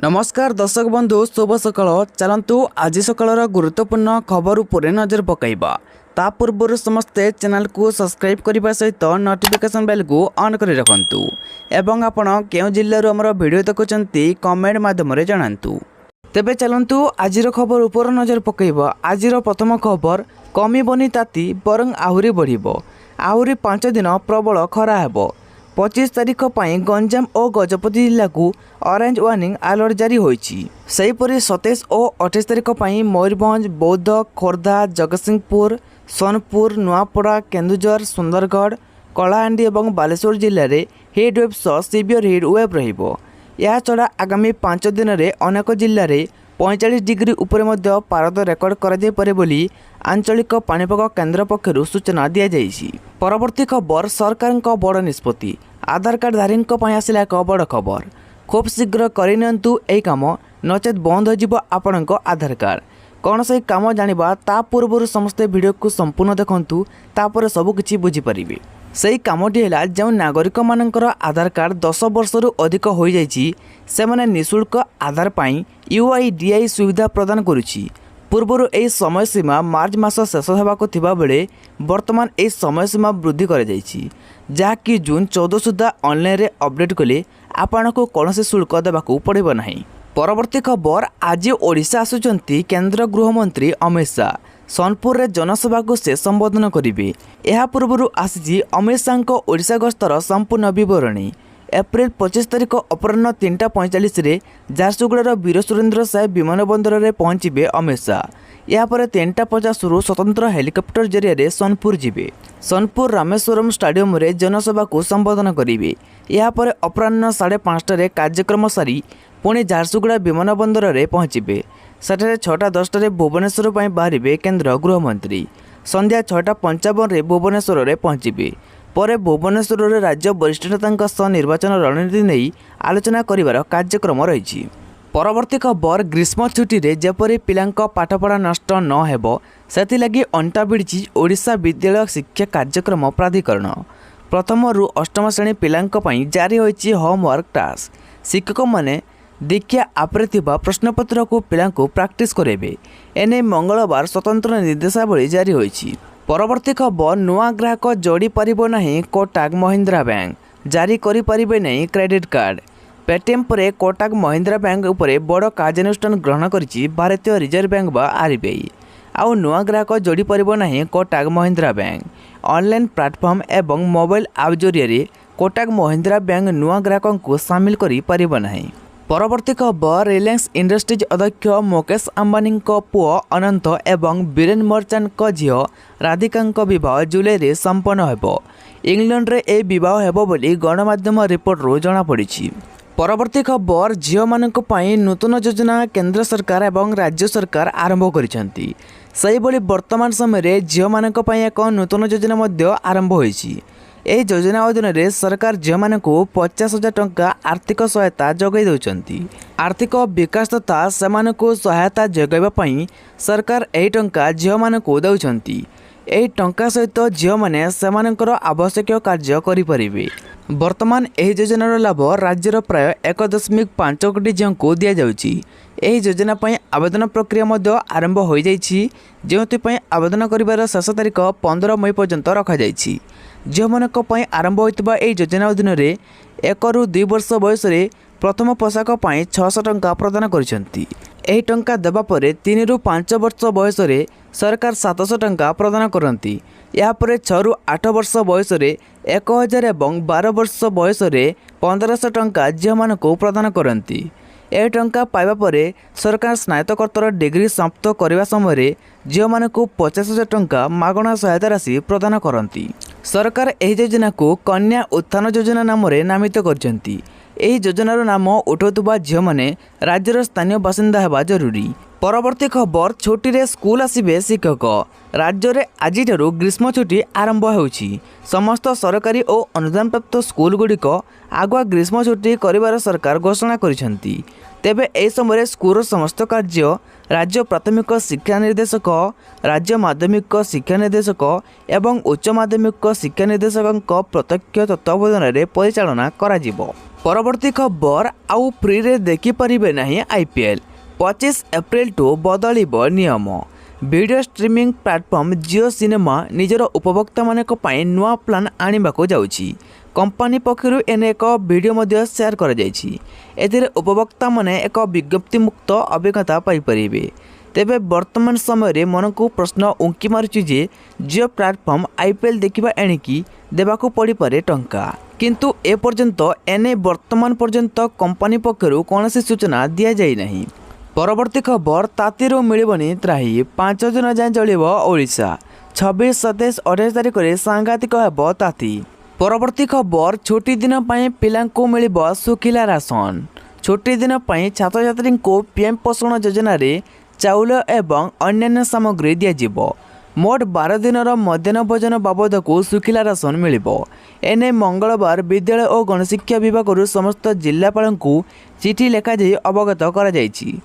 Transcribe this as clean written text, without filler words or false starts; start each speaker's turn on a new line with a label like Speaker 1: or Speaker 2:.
Speaker 1: नमस्कार दर्शक बंधु शुभ सकाळ चलतु आज सकाळर गुरुत्वपूर्ण खबर उपरे नजर पकाइबा ता पूर्व समस्ते चैनल को सब्सक्राइब करने सहित नोटिफिकेशन बेल को ऑन कर रखु एवं आपण केउ जिल्लार हमर वीडियो देखुचंती कमेंट माध्यम रे जणांतु। तेबे चलतु आज खबर उपर नजर पकाइबा। आज प्रथम खबर कमिबनी ताती बरং आहुरी बढ़िबो। आहुरी 5 दिन प्रबल खरा हेबो। 25 तारीख पर गंजाम और गजपति जिला को ऑरेंज वार्निंग अलर्ट जारी होईछि। सेहीपरि 27 और 28 तारीख पर मयूरभंज, बौद्ध, खोर्धा, जगतसिंहपुर, सोनपुर, नुआपड़ा, केन्दुझर, सुंदरगढ़, कलाहांडी और बालेश्वर जिले में हिट वेव सह सीवियर हिट वेव रहिबो। या छड़ा आगामी 5 दिन में अनेक जिले में 45 डिग्री उपर पारद रेकर्ड कर बोली आंचलिक पाणीपाग केन्द्र पक्षर सूचना दि जाइछि। परवर्ती खबर सरकार बड़ निष्पत्ति आधार कार्ड धारी आसला एक बड़ खबर। खूब शीघ्र करनियंतु एई काम नचेत बंद हो आपण आधार कार्ड। कौन से काम जानिबा ता पूर्व समस्ते वीडियो को संपूर्ण देखंतु तापर सबकिछि बुझी परिबे। सेही कामटी है जो नागरिक मानकर आधार कार्ड 10 वर्ष रु अधिक हो जाइछि सेमाने निःशुल्क आधार पाई UIDI सुविधा प्रदान करुछि। पूर्वर यह समय सीमा मार्च मास शेष होबाक थिबा बेले वर्तमान यह समय सीमा वृद्धि कर जाइछि जहाँकि जून 14 सुधा ऑनलाइन रे अपडेट कले आपण को कौन से शुल्क देबाकू पड़िबो नाही। परवर्ती खबर आज ओडिशा आसुचंती केंद्र गृहमंत्री अमित शाह सोनपुर रे जनसभा को से संबोधन करिवे। यह पूर्व आसी अमित शाह को ओडिशा गस्तर संपूर्ण विवरणी। एप्रिल 25 तारीख अपराह्न 3:45 रे झारसुगुड़ार वीर सुरेंद्र साय विमानबंदर में पहुंचे अमित शाह। यापर 3:50 रु स्वतंत्र हेलिकप्टर जरिए सोनपुर जिबे। सोनपुर रामेश्वरम स्टाडियम रे जनसभा को संबोधन करिवे। यापर अपराह्न 5:30 कार्यक्रम सारी पुणी झारसुगुड़ा विमानबंदर में पहुंचे। सेठारे 6:10 भुवनेश्वर बाहर केंद्र गृहमंत्री। संध्या 6:55 भुवनेश्वर में पहुंचे। पर भुवनेश्वर में राज्य वरिष्ठ नेता निर्वाचन रणनीति नहीं आलोचना करिवार कार्यक्रम रही। परवर्ती खबर ग्रीष्म छुट्टी रे जेपरी पिलांक पाठपढ़ा नष्ट न हेबो सेथिलागि अंटा भिड़िछि ओडिशा विद्यालय शिक्षा कार्यक्रम प्राधिकरण। प्रथम रु अष्टम श्रेणी पिलांक पई जारी होईछि होमवर्क टास्क। शिक्षक माने दीक्षा आप्रे थिबा प्रश्नपत्र को पिलांको प्रैक्टिस करेबे। एने मंगलवार स्वतंत्र निर्देशावली जारी होईछि। परवर्ती खबर नुआ ग्राहक जोड़ी पारिबो नहीं कोटक महिंद्रा बैंक जारी करि पारिबे नहीं क्रेडिट कार्ड। पेटीएम पर कोटक महिंद्रा बैंक उपरे बड़ कार्यानुष्ठान ग्रहण करिछि भारतीय रिजर्व बैंक बा RBI। आउ नुआ ग्राहक जोड़ी पारिबो नहीं Kotak Mahindra bank. Online platform एवं मोबाइल ऐप जरिए कोटक महिंद्रा बैंक नुआ ग्राहकों को सामिल करि पारिबो नहीं। परवर्ती खबर रिलायंस इंडस्ट्रीज अध्यक्ष मुकेश अंबानी पुओ अनंत एवं बीरेन मर्चांट झील राधिका बह जुलाई में संपन्न होब। इंग्लैंड रे ए बह हेबो बोली गणमाध्यम रिपोर्ट रू जना पड़ी। परवर्ती खबर झील मानक पई नूतन योजना केंद्र सरकार एवं राज्य सरकार आरंभ करिसेंती। सही बोली वर्तमान समय झील मानक पई एक नूतन योजना मध्य आरंभ होईछि। यह योजना अधीन सरकार झील मानक 50,000 टंका आर्थिक सहायता जगै दौरान। आर्थिक विकास तथा सेमानकु सहायता जगैबा पई सरकार यह टंका झील मानक दौरान। यह टंका सहित झील माने सेमानकर आवश्यक कार्य करिपरिबे। वर्तमान यह योजनार लाभ राज्यर प्राय 1.5 कोटी झील को दि जाउछि। यह योजना पई आवेदन प्रक्रिया मध्य आरंभ हो जाइछि जेउथि आवेदन करिवार शेष तारीख 15 मई पर्यंत रखा जाइछि। झील मानक पई आरंभ होइतबा एही योजना अधीन 1 रु 2 वर्ष बयस प्रथम पोशाक पई 600 टंका प्रदान करिसेंती। एही टंका देबा परे 3 रु 5 वर्ष बयस सरकार 700 टंका प्रदान करती। यापर 6 रु 8 वर्ष बयस 1000 एवं 12 वर्ष बयस 1500 टंका झील मानक प्रदान करती। यह टंका पाइबा परे सरकार स्नातकोत्तर डिग्री समाप्त करने समय झील मानक 50,000 टंका मागणा सहायता राशि प्रदान करती। सरकार यह योजना को कन्या उत्थान योजना नाम नामित करछंती। यह योजनार नाम उठाउतबा झील माने राज्यर स्थानीय बासिंदा हेबा जरूरी। परवर्ती खबर छुट्टी रे स्कूल आसिबे शिक्षक राज्य में आज ग्रीष्म छुट्टी आरंभ होउछि। समस्त सरकारी और अनुदान प्राप्त स्कूल गुड़िक आगुआ ग्रीष्म छुट्टी करिवार सरकार घोषणा करिसेंती। तेबे एहि समय स्कूल समस्त कार्य राज्य प्राथमिक शिक्षा निर्देशक, राज्य माध्यमिक शिक्षा निर्देशक एवं उच्च माध्यमिक शिक्षा निर्देशक प्रत्यक्ष तत्वावधान में परिचालना करा जिवो। परवर्ती खबर आउ फ्री रे देखि परिबे नहीं आईपीएल 25 एप्रिल टू बदलिब नियम। वीडियो स्ट्रीमिंग प्लेटफॉर्म जियो सिनेमा निजर उपभोक्ता मानक पई नुआ प्लान आनिबाको जाउछि। कंपनी पक्षरु एने एक वीडियो मध्य शेयर कर जाइछि। एथिरे उपभोक्ता माने एक विज्ञप्ति मुक्त अभिज्ञता पाई परिबे। तेबे वर्तमान समय रे मन को प्रश्न उंकी मारुछि जे जियो प्लेटफॉर्म आईपीएल देखिबा एणिकी देबाको पड़ी पारे टंका, किंतु ए पर्यंत एने वर्तमान पर्यंत कंपनी पक्षरु कोनोसी सूचना दिया जाई नहीं। परवर्ती खबर तातीरू मिलबनी त्राही 5 दिन जाए चलिब ओडिशा। 26, 27, 28 तारिख में सांघातिक हेब ताती। परवर्ती खबर छुट्टी दिन पर पिलांको मिलिब सुखिला राशन। छुट्टी दिन पर छात्र छात्री को पीएम पोषण योजना रे चाउल एवं अन्यान्य सामग्री दिज्व। मोट 12 दिन मध्याह्न भोजन बाबद को सुखिला राशन मिलिब। एने मंगलवार विद्यालय और गणशिक्षा विभाग समस्त जिलापाल को चिठी लेखा अवगत करा जायछि।